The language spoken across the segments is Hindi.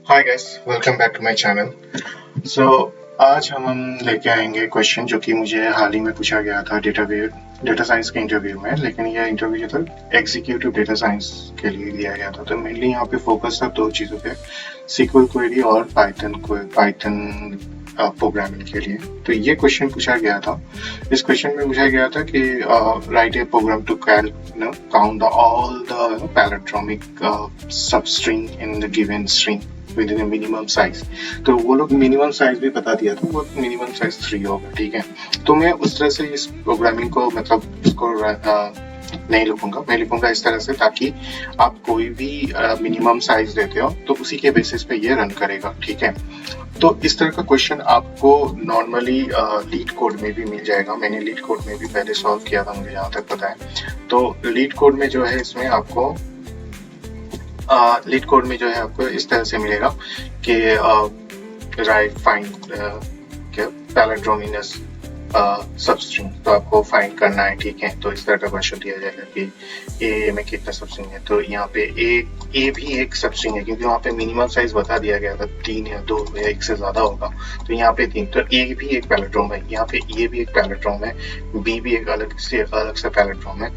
Hi guys, welcome back to my channel. So आज हम लेके आएंगे क्वेश्चन जो कि मुझे हाल ही में पूछा गया था डेटा साइंस के इंटरव्यू में, लेकिन ये इंटरव्यू जो था एग्जीक्यूटिव डेटा साइंस के लिए दिया गया था। तो मेनली यहाँ पे फोकस था दो चीज़ों पे, सीक्वल क्वेरी और पाइथन प्रोग्रामिंग के लिए। तो ये क्वेश्चन पूछा गया था। इस क्वेश्चन में पूछा गया था कि write a program to count all the palindromic substring in the given string within minimum size. तो वो लोग मिनिमम साइज भी बता दिया था, वो मिनिमम साइज 3 होगा। ठीक है, तो मैं उस तरह से इस प्रोग्रामिंग को इसको नहीं लिखूंगा, मैं लिखूंगा इस तरह से ताकि आप कोई भी मिनिमम साइज देते हो तो उसी के बेसिस पे ये रन करेगा। ठीक है, तो इस तरह का क्वेश्चन आपको नॉर्मली लीड कोड में भी मिल जाएगा। मैंने लीड कोड में भी पहले सॉल्व किया था, मुझे जहाँ तक पता है। तो लीड कोड में जो है इसमें आपको लीड कोड में जो है आपको इस तरह से मिलेगा कि राइट फाइंड पैलेंड्रोमिनस सबस्ट्रिंग, तो आपको फाइंड करना है। ठीक है, तो इस तरह का क्वेश्चन दिया जाएगा कि ए में कितना सबस्ट्रिंग है। तो यहाँ पे ए भी एक सबस्ट्रिंग है, क्योंकि वहाँ पे मिनिमम साइज बता दिया गया था 3 या 2 या 1 से ज्यादा होगा। तो यहाँ पे 3, तो ए भी एक पैलेंड्रोम है, यहाँ पे ए भी एक पैलेंड्रोम है, बी भी एक अलग से पैलेंड्रोम है,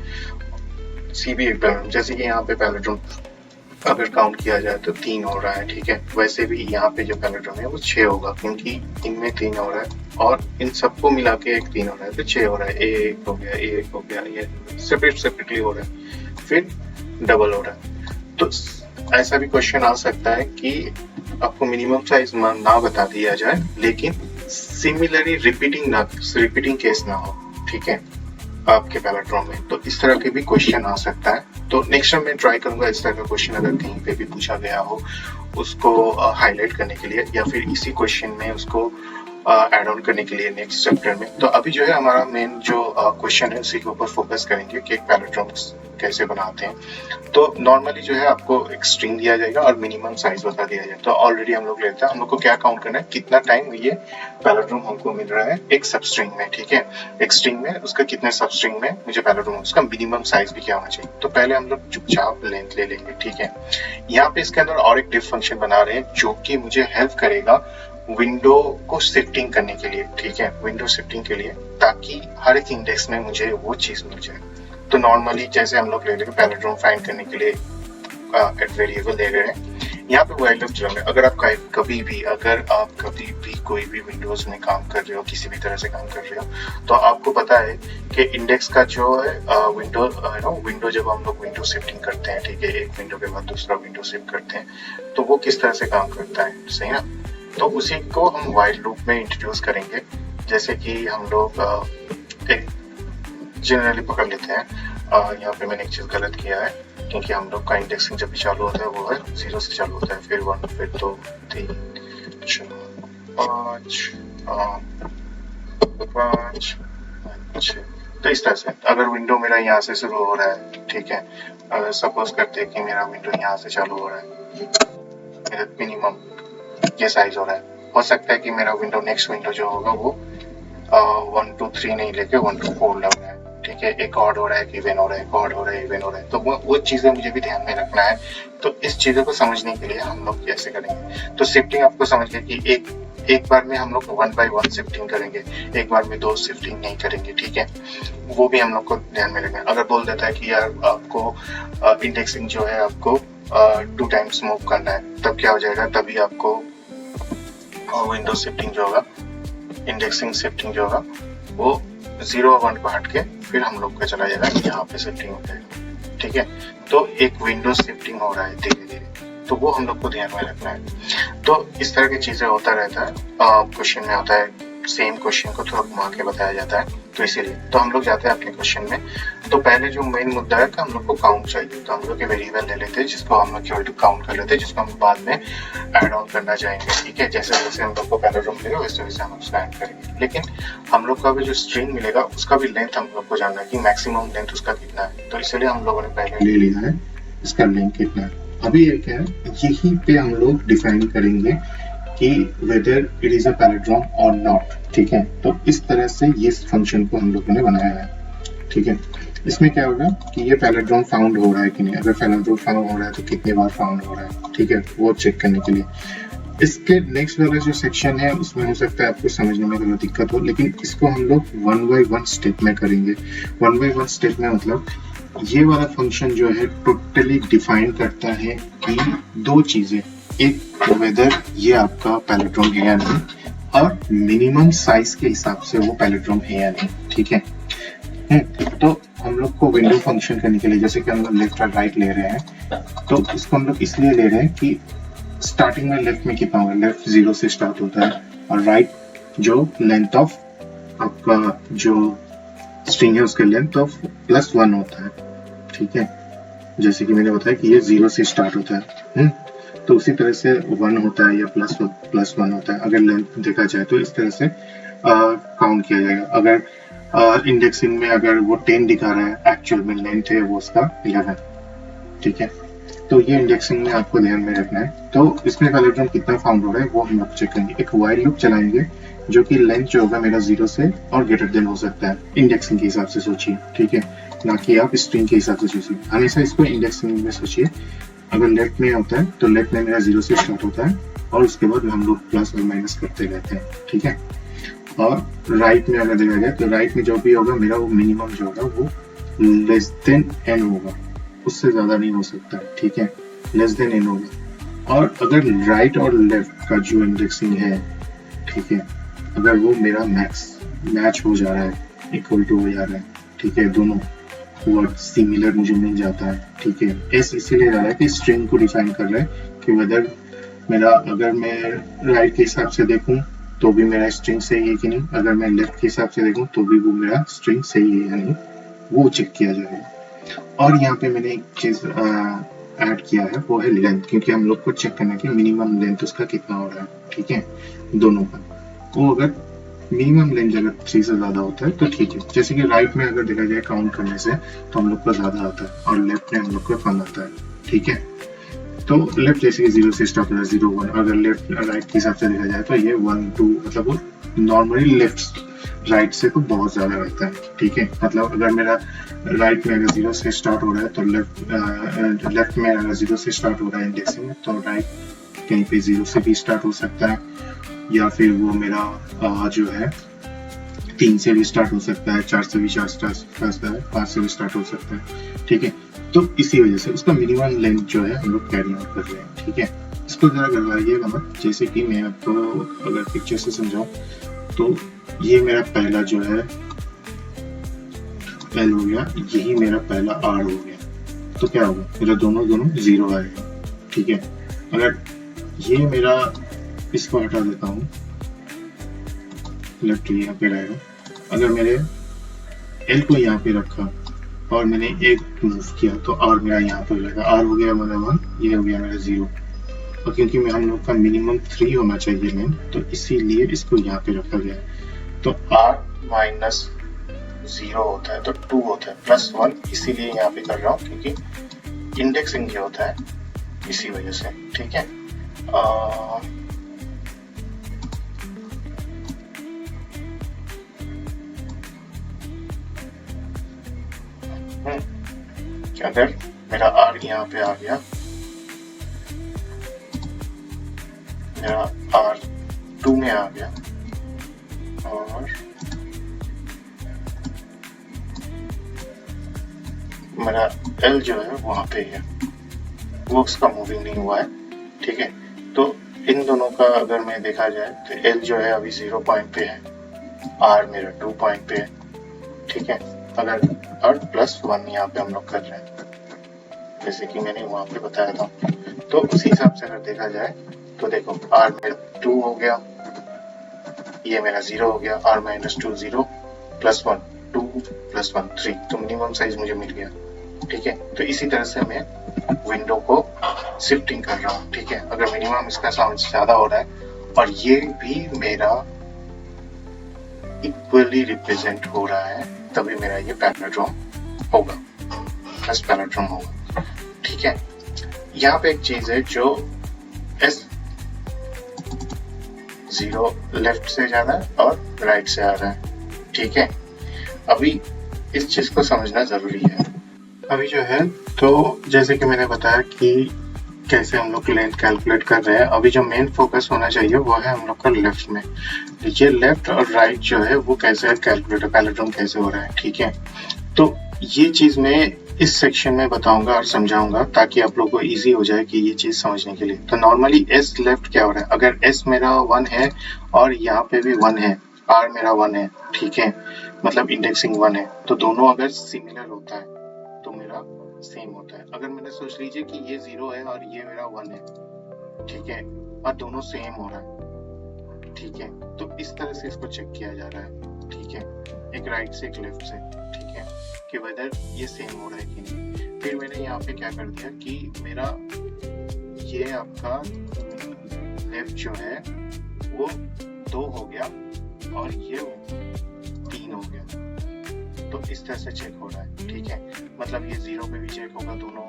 सी भी एक पैलेंड्रोम। जैसे कि यहाँ पे पैलेंड्रोम अगर काउंट किया जाए तो 3 हो रहा है। ठीक है, वैसे भी यहाँ पे जो पैलेंड्रोम है वो 6 होगा, क्योंकि इनमें 3 हो रहा है और इन सबको मिला के एक 3 हो रहा है, तो 6 हो रहा है। ए एक हो गया, ये सेपरेटली हो रहा है, फिर डबल हो रहा है। तो ऐसा भी क्वेश्चन आ सकता है कि आपको मिनिमम साइज ना बता दिया जाए, लेकिन सिमिलरली रिपीटिंग केस ना हो। ठीक है, आपके पैलेंड्रोम में, तो इस तरह के भी क्वेश्चन आ सकता है। तो नेक्स्ट टाइम मैं ट्राई करूंगा इस तरह का क्वेश्चन अगर कहीं पे भी पूछा गया हो उसको हाईलाइट करने के लिए, या फिर इसी क्वेश्चन में उसको ऐड ऑन करने के लिए नेक्स्ट चैप्टर में। तो अभी जो है हमारा मेन जो क्वेश्चन है उसी के ऊपर फोकस करेंगे कि एक पैलेंड्रोम कैसे बनाते हैं। तो नॉर्मली जो है आपको एक स्ट्रिंग दिया जाएगा और मिनिमम साइज बता दिया जाएगा। तो ऑलरेडी हम लोग लेते हैं, हम लोग को क्या काउंट करना है, कितना टाइम ये पैलेंड्रोम हमको मिल रहा है एक सब स्ट्रिंग में। ठीक है, एक स्ट्रिंग में उसका कितने सब स्ट्रिंग में मुझे पैलेंड्रोम, उसका मिनिमम साइज भी क्या होना चाहिए। तो पहले हम लोग चुपचाप लेंथ ले लेंगे। ठीक है, यहाँ पे इसके अंदर और एक डिफ फंक्शन बना रहे हैं जो कि मुझे हेल्प करेगा विंडो को शिफ्टिंग करने के लिए। ठीक है, विंडो शिफ्टिंग के लिए, ताकि हर एक इंडेक्स में मुझे वो चीज मिल जाए। तो नॉर्मली जैसे हम लोग ले लेंगे पैलेंड्रोम फाइंड करने के लिए एट वेरिएबल ले रहे हैं, यहाँ पे वाइल लूप चल रहा है। अगर आप कभी भी कोई भी विंडोज में काम कर रहे हो, किसी भी तरह से काम कर रहे हो, तो आपको पता है कि इंडेक्स का जो है विंडो जब हम लोग विंडो शिफ्टिंग करते हैं, ठीक है, एक विंडो के बाद दूसरा विंडो शिफ्ट करते हैं, तो वो किस तरह से काम करता है, सही ना। तो उसी को हम वाइल लूप में इंट्रोड्यूस करेंगे। जैसे कि हम लोग एक जनरली पकड़ लेते हैं, यहाँ पे मैंने एक चीज गलत किया है, क्योंकि हम लोग का इंडेक्सिंग जब भी चालू होता है वो है 0 से चालू होता है, फिर 1, फिर 2, 3, 4, 5, 6। तो इस तरह से अगर विंडो मेरा यहाँ से शुरू हो रहा है, ठीक है, अगर सपोज करते हैं कि मेरा विंडो यहाँ से चालू हो रहा है, मेरा मिनिमम ये साइज हो रहा है, हो सकता है कि मेरा विंडो नेक्स्ट विंडो जो होगा वो 1 2 3 नहीं लेके 1 2 4 लग रहा है। ठीक है, एक ऑड हो रहा है कि इवन हो रहा है, एक ऑड हो रहा है इवन हो रहा है, तो वो चीजें मुझे भी ध्यान में रखना है। तो इस चीजों को समझने के लिए हम लोग कैसे करेंगे, तो शिफ्टिंग आपको समझ गए कि एक बार में हम लोग 1 by 1 शिफ्टिंग करेंगे, एक बार में 2 शिफ्टिंग नहीं करेंगे। ठीक है, वो भी हम लोग को ध्यान में रखना है। अगर बोल देता है कि यार आपको इंडेक्सिंग जो है आपको 2 टाइम्स मूव करना है, तब क्या हो जाएगा, तभी आपको विंडो शिफ्टिंग जो होगा, इंडेक्सिंग शिफ्टिंग जो होगा, वो 0 और 1 को हट के फिर हम लोग का चला जाएगा, यहाँ पे शिफ्टिंग हो जाएगा। ठीक है, तो एक विंडो शिफ्टिंग हो रहा है धीरे धीरे, तो वो हम लोग को ध्यान में रखना है। तो इस तरह की चीजें होता रहता है, क्वेश्चन में होता है, सेम क्वेश्चन को थोड़ा घुमा के बताया जाता है, तो इसीलिए तो हम लोग जाते हैं अपने क्वेश्चन में। तो पहले जो मेन मुद्दा है कि हम लोग को काउंट चाहिए, तो हम लोग के वेरिएबल ले लेते हैं जिसको हम लोग काउंट कर लेते हैं, जिसको हम बाद में ऐड ऑन करना चाहेंगे। ठीक है, जैसे जैसे हम लोग को पैलेंड्रोम मिलेगा वैसे वैसे हम उसका ऐड करेंगे, लेकिन हम लोग का भी जो स्ट्रिंग मिलेगा उसका भी लेंथ हम लोग को जानना है कि मैक्सिमम लेंथ उसका कितना है। तो इसलिए हम लोगों ने पहले ले लिया है इसका लेंथ कितना है। अभी ये क्या है, यहीं पे हम लोग डिफाइन करेंगे कि whether it is a palindrome or not। ठीक है, तो इस तरह से ये फंक्शन को हम लोगों ने बनाया है। ठीक है, इसमें क्या होगा कि ये पैलेड्रोम फाउंड हो रहा है कि नहीं, अगर पैलेड्रोम फाउंड हो रहा है तो कितनी बार फाउंड हो रहा है, ठीक है, वो चेक करने के लिए। इसके नेक्स्ट वाला जो सेक्शन है उसमें हो सकता है आपको समझने में थोड़ा दिक्कत हो, लेकिन इसको हम लोग 1 बाय 1 स्टेप में करेंगे। 1 बाय 1 स्टेप में मतलब ये वाला फंक्शन जो है टोटली डिफाइन करता है कि दो चीजें, एक वेदर ये आपका पैलेड्रोम है या नहीं, और मिनिमम साइज के हिसाब से वो पैलेड्रोम है या नहीं, ठीक है। तो हम लोग को विंडो फंक्शन करने के लिए, जैसे कि हम लोग लेफ्ट और राइट ले रहे हैं, तो इसको हम लोग इसलिए ले रहे हैं कि स्टार्टिंग में लेफ्ट में कितना होगा, लेफ्ट 0 से स्टार्ट होता है, और राइट जो लेंथ ऑफ आपका जो स्ट्रिंग है उसका लेंथ ऑफ +1 होता है, ठीक है। जैसे कि मैंने बताया कि ये 0 से स्टार्ट होता है, तो उसी तरह से 1 होता है या +1 होता है। अगर लेंथ देखा जाए तो इस तरह से काउंट किया जाएगा। अगर इंडेक्सिंग में अगर वो 10 दिखा रहा है, एक्चुअल में लेंथ है वो उसका 11, ठीक है। तो ये इंडेक्सिंग में आपको ध्यान में रखना है। तो इसमें पैलेड्रोम कितना फाउंड हो रहा है वो हम लोग चेक करेंगे। एक वाइल लूप चलाएंगे जो कि लेंथ जो होगा मेरा 0 से और ग्रेटर देन हो सकता है, इंडेक्सिंग के हिसाब से सोचिए, ठीक है, ना कि आप स्ट्रिंग के हिसाब से सोचिए। हमेशा इसको इंडेक्सिंग में सोचिए। अगर लेफ्ट में होता है तो लेफ्ट में मेरा 0 से स्टार्ट होता है और उसके बाद हम लोग प्लस और माइनस करते रहते हैं, ठीक है। और राइट में अगर देखा जाए तो राइट में जो भी होगा मेरा वो मिनिमम जो होगा वो लेस देन n होगा, उससे ज्यादा नहीं हो सकता, ठीक है, लेस देन n होगा। और अगर राइट और लेफ्ट का जो इंडेक्सिंग है, ठीक है, अगर वो मेरा मैच हो जा रहा है, इक्वल टू हो जा रहा है, ठीक है, दोनों वर्ड सिमिलर मुझे मिल जाता है, ठीक है। एस इसीलिए जा रहा है कि स्ट्रिंग को डिफाइन कर रहा है कि वेदर मेरा, अगर मैं राइट के हिसाब से देखूं तो भी मेरा स्ट्रिंग सही है कि नहीं, अगर मैं लेफ्ट के हिसाब से देखूं तो भी वो मेरा स्ट्रिंग सही है या नहीं, वो चेक किया जाएगा। और यहाँ पे मैंने एक चीज ऐड किया है, वो है लेंथ, क्योंकि हम लोग को चेक करना है कि मिनिमम लेंथ उसका कितना हो रहा है, ठीक है, दोनों का। वो अगर मिनिमम लेंथ अगर 3 से ज्यादा होता है तो ठीक है। जैसे कि राइट में अगर देखा जाए काउंट करने से तो हम लोग का ज्यादा आता है और लेफ्ट में हम लोग का कम आता है, ठीक है। तो लेफ्ट जैसे कि 0 से स्टार्ट होता है 0 1, अगर लेफ्ट राइट के हिसाब से देखा जाए तो ये 1 2, मतलब वो नॉर्मली लेफ्ट राइट से तो बहुत ज्यादा रहता है, ठीक है। मतलब अगर मेरा राइट में अगर 0 से स्टार्ट हो रहा है तो लेफ्ट में अगर 0 से स्टार्ट हो रहा है इंडेक्सिंग में, तो राइट कहीं पे 0 से भी स्टार्ट हो सकता है, या फिर वो मेरा जो है 3 से भी स्टार्ट हो सकता है, 4 से भी स्टार्ट हो सकता है, 5 से भी स्टार्ट हो सकता है, ठीक है। तो इसी वजह से उसका मिनिमम लेंथ जो है हम लोग कैरी आउट कर रहे हैं, ठीक है। इसको जरा गड़बड़ाइएगा मत। जैसे कि मैं आपको अगर पिक्चर से समझाऊं तो ये मेरा पहला जो है L हो गया, यही मेरा पहला R हो गया, तो क्या होगा, मेरा दोनों 0 आएगा, ठीक है। अगर ये मेरा, इसको हटा देता हूँ, लेफ्ट यहाँ पे रहेगा। अगर मेरे L को यहाँ पे रखा और मैंने एक मूव किया तो R मेरा यहाँ पे रहेगा, R हो गया मेरा 1, ये हो गया मेरा 0। और क्योंकि मैं हम लोग का मिनिमम 3 होना चाहिए लेंथ, तो इसीलिए इसको यहाँ पे रखा गया। तो R माइनस 0 होता है तो 2 होता है, +1 इसीलिए यहाँ पे कर रहा हूँ क्योंकि इंडेक्सिंग ये होता है, इसी वजह से, ठीक है। अगर मेरा R यहाँ पे आ गया, मेरा R 2 में आ गया और मेरा L जो है वहां पे है, वो उसका मूविंग नहीं हुआ है, ठीक है। तो इन दोनों का अगर मैं देखा जाए तो L जो है अभी 0 पॉइंट पे है, R मेरा 2 पॉइंट पे है, ठीक है। अगर और +1 यहाँ पे हम लोग कर रहे हैं, जैसे कि मैंने वहां पे बताया था। तो उसी हिसाब से अगर देखा जाए तो देखो R मेरा 2 हो गया, ये मेरा 0 हो गया, R माइनस 2 0, +1 2 +1 3, तो मिनिमम साइज मुझे मिल गया, ठीक है। तो इसी तरह से मैं विंडो को शिफ्टिंग कर रहा हूँ, ठीक है। अगर मिनिमम इसका साउंड ज्यादा हो रहा है और ये भी मेरा इक्वली रिप्रेजेंट हो रहा है, तभी मेरा ये पैलेड्रोम होगा, प्लस पैलेड्रोम होगा, ठीक है। यहाँ पे एक चीज है जो S0 लेफ्ट से जा रहा है और राइट से आ रहा है, ठीक है। अभी इस चीज को समझना जरूरी है। अभी जो है तो जैसे कि मैंने बताया कि कैसे हम लोग लेंथ कैलकुलेट कर रहे हैं, अभी जो मेन फोकस होना चाहिए वो है हम लोग का लेफ्ट में। देखिए लेफ्ट और राइट जो है वो कैसे कैलकुलेट, पैलेट्रोन कैसे हो रहा है, ठीक है। तो ये चीज मैं इस सेक्शन में बताऊंगा और समझाऊंगा ताकि आप लोग को इजी हो जाए कि ये चीज समझने के लिए। तो नॉर्मली एस लेफ्ट क्या हो रहा है, अगर एस मेरा 1 है और यहाँ पे भी 1 है, आर मेरा 1 है, ठीक है, मतलब इंडेक्सिंग 1 है, तो दोनों अगर सिमिलर होता है तो मेरा सेम होता है। अगर मैंने सोच लीजिए कि ये 0 है और ये मेरा 1 है, ठीक है, और दोनों सेम हो रहा है, ठीक है, तो इस तरह से इसको चेक किया जा रहा है, ठीक है, एक राइट से एक लेफ्ट से, ठीक है, कि वेदर ये सेम हो रहा है कि नहीं। फिर मैंने यहाँ पे क्या कर दिया कि मेरा ये आपका लेफ्ट जो है वो 2 हो गया और ये 3 हो गया, तो इस तरह से चेक हो रहा है, ठीक है, मतलब ये 0 पे भी चेक होगा, दोनों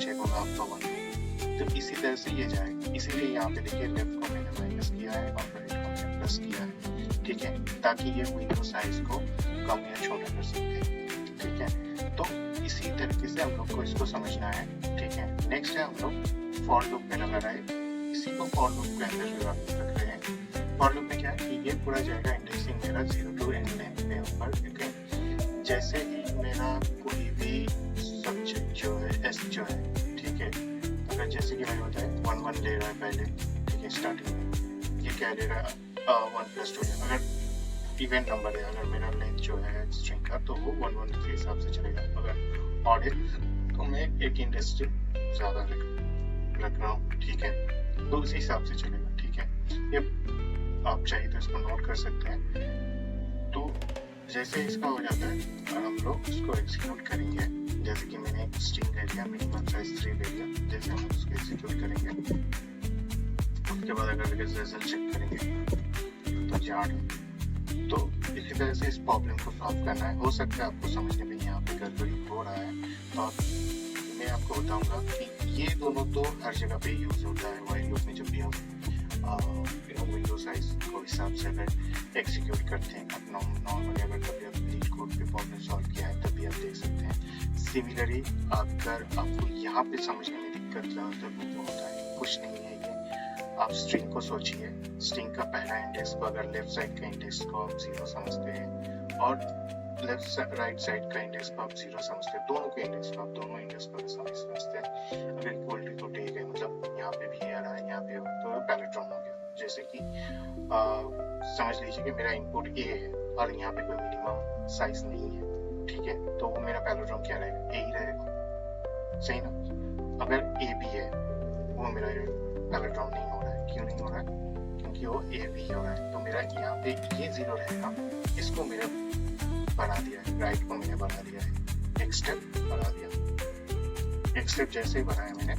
चेक होगा आपका 1 पे, तो इसी तरह से ये जाएगा। इसीलिए यहाँ पे देखिए लेफ्ट को मैंने माइनस किया है और राइट को मैंने प्लस किया है, ठीक है, ताकि ये विंडो साइज को कम या छोटा कर सकते हैं, ठीक है। तो इसी तरीके से हम लोग को इसको समझना है, ठीक है। नेक्स्ट है हम लोग फॉर लूप में लगा रहे हैं, इसी को फॉर लूप के अंदर रख रहे हैं। फॉर लूप में क्या है कि ये पूरा जाएगा इंडेक्सिंग मेरा 0 to n पे ऊपर, ठीक है। जैसे ही मेरा कोई भी सब्जेक्ट जो है एस जो है, ठीक है, अगर जैसे कि मैंने बताया 1 1 ले रहा है पहले, ठीक है, स्टार्टिंग में ये क्या ले रहा है 1 + 2 है, अगर इवेंट नंबर है, अगर मेरा लेंथ जो है स्ट्रिंग का तो वो 1 1 के हिसाब से चलेगा। अगर ऑड है तो मैं 18 डिजिट ज्यादा रख रहा हूँ, ठीक है, तो उसी हिसाब से चलेगा, ठीक है। ये आप चाहिए तो इसको नोट कर सकते हैं। तो जैसे इसका हो जाता है हम लोग इसको एग्जीक्यूट करेंगे, जैसे कि मैंने एक स्ट्रिंग ले लिया, मिनिमम साइज 3 ले लिया, जैसे हम उसको एग्जीक्यूट करेंगे उसके बाद अगर रिजल्ट चेक करेंगे तो जार है। तो इसी तरह से इस प्रॉब्लम को सॉल्व करना है। हो सकता है आपको समझने में यहाँ पे गड़बड़ी हो रहा है, और मैं आपको बताऊंगा कि ये दोनों तो हर जगह पे यूज होता है व्हाइल लूप में। जब भी हम विंडो साइज को हिसाब से अगर एग्जीक्यूट करते हैं, नॉर्मली अगर कभी आप लीड कोड पे प्रॉब्लम सॉल्व किया है तभी आप देख सकते हैं। सिमिलरली अगर आपको यहाँ पे समझने में दिक्कत ज़्यादातर वो होता है, कुछ नहीं है ये। आप स्ट्रिंग को सोचिए, स्ट्रिंग का पहला इंडेक्स को अगर लेफ्ट साइड का इंडेक्स को आप 0 समझते हैं और लेफ्ट राइट साइड का इंडेक्स को आप 0 समझते हैं, दोनों के इंडेक्स को आप दोनों इंडेक्स को समझते हैं। अगर इक्वलिटी तो ठीक है, मतलब यहाँ पे भी आ रहा है, यहाँ पे तो पैलेट्रोन हो गया। जैसे कि समझ लीजिए कि मेरा इनपुट ए है और यहाँ पे कोई मिनिमम साइज नहीं है, ठीक है, तो वो मेरा पैलेट्रोन क्या रहेगा, ए ही रहेगा, सही ना। अगर ए बी है वो मेरा पैलेट्रोन नहीं हो रहा है, क्यों नहीं हो रहा है, क्योंकि वो ए बी हो रहा है, तो मेरा यहाँ पे ये 0 रहेगा, इसको मेरा बढ़ा दिया है, राइट को मैंने बढ़ा दिया है, एक स्टेप बढ़ा दिया, एक स्टेप जैसे ही बढ़ाया मैंने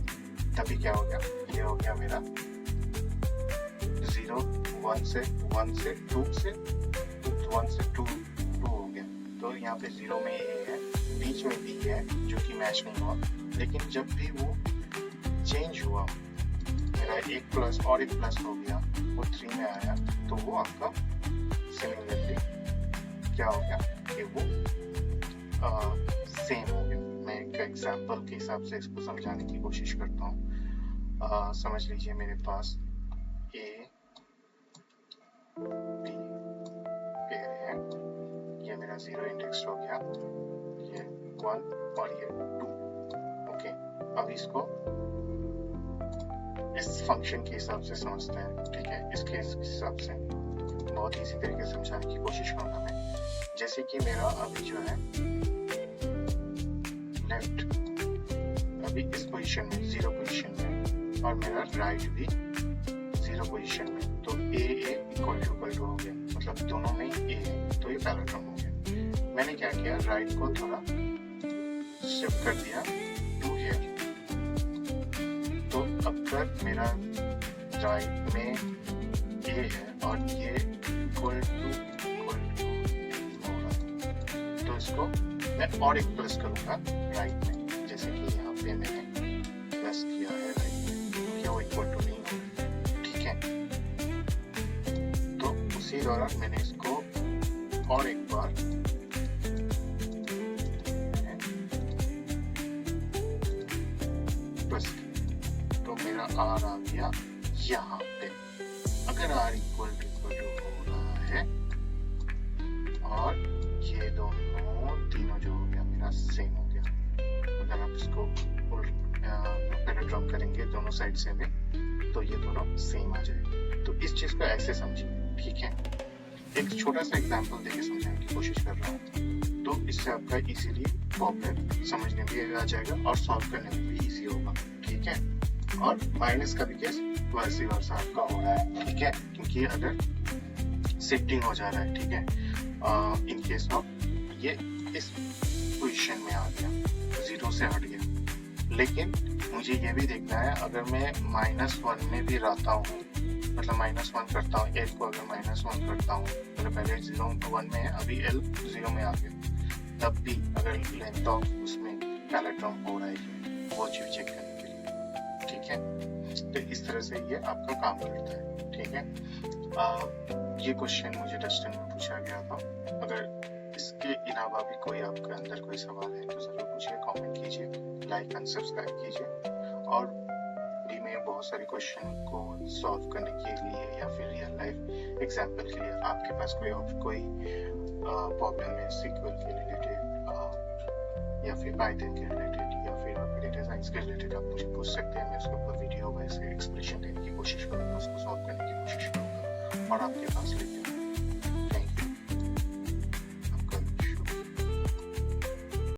तभी क्या हो गया, ये हो गया मेरा 0 1 से 2 से 1 से 2 हो गया। तो यहाँ पे 0 में ए है, बीच में बी है जो कि मैच नहीं हुआ, लेकिन जब भी वो चेंज हुआ मेरा एक प्लस और एक प्लस हो गया, वो 3 में आया, तो वो आपका सिमिलरली क्या हो गया कि वो सेम हो गया। मैं एक एग्जांपल के हिसाब से इसको समझाने की कोशिश करता हूँ। समझ लीजिए मेरे पास ए बी पेयर है, ये मेरा 0 इंडेक्स हो गया, ये 1 और ये 2, ओके। अब इसको इस फंक्शन के हिसाब से समझते हैं, ठीक है, इसके हिसाब से बहुत इजी तरीके से समझाने की कोशिश करूंगा मैं। जैसे कि मेरा अभी जो है लेफ्ट अभी इस पोजीशन में 0 पोजीशन में और मेरा राइट भी 0 पोजीशन में, तो ए इक्वल टू हो गया, मतलब दोनों में ए है, तो ये पैलेट्रोन हो गया। मैंने क्या किया, राइट को थोड़ा शिफ्ट कर दिया टू हियर, तो अगर मेरा राइट में ए है और ये इक्वल टू हो रहा है, तो इसको मैं और एक प्लस करूंगा राइट में, जैसे कि यहाँ पे मैंने प्लस किया है राइट में, क्योंकि वो इक्वल टू नहीं हो रहा, ठीक है। तो उसी दौरान मैंने इसको और एक बार तो मेरा आर आ गया यहाँ पे। अगर आर इक्वल टू हो रहा है और ये दोनों तीनों जो हो गया मेरा सेम हो गया, अगर आप इसको पैराड्रम करेंगे दोनों साइड से में तो ये दोनों सेम आ जाएगा। तो इस चीज को ऐसे समझिए, ठीक है। एक छोटा सा एग्जांपल देके समझाने की कोशिश कर रहा हूँ, तो इससे आपका इजीली प्रॉब्लम समझने में भी आ जाएगा और सॉल्व करने में भी इजी होगा, ठीक है। और माइनस का भी केस वैसे वर्षा आपका हो रहा है, ठीक है, क्योंकि अगर शिफ्टिंग हो जा रहा है, ठीक है, इन केस ऑफ ये इस पोजीशन में आ गया, 0 से हट गया। लेकिन मुझे ये भी देखना है, अगर मैं -1 में भी रहता हूँ, मतलब -1 करता हूँ, L को अगर -1 करता हूँ, मतलब पहले 0 1 में है, अभी L 0 में आ गया, तब भी अगर लेंथ ऑफ उसमें पैराड्रम हो रहा है, वो चीज चेक करने के लिए, ठीक है। तो इस तरह से ये आपका काम करता है, ठीक है। ये क्वेश्चन मुझे डस्टिन में पूछा गया था। अगर इसके अलावा भी कोई आपके अंदर कोई सवाल है तो जरूर पूछिए, कमेंट कीजिए, लाइक एंड सब्सक्राइब कीजिए। और भी मैं बहुत सारे क्वेश्चन को सॉल्व करने के लिए या फिर रियल लाइफ एग्जांपल के लिए आपके पास कोई प्रॉब्लम है सीक्वल के रिलेटेड या फिर पाइथन के रिलेटेड या फिर डेटा साइंस के रिलेटेड, आप मुझे पूछ सकते हैं। मैं उसके ऊपर वीडियो वैसे एक्सप्लेनेशन देने की कोशिश करूंगा, उसको सॉल्व करने की कोशिश करूंगा और आपके पास लेके आऊंगा। Thank you.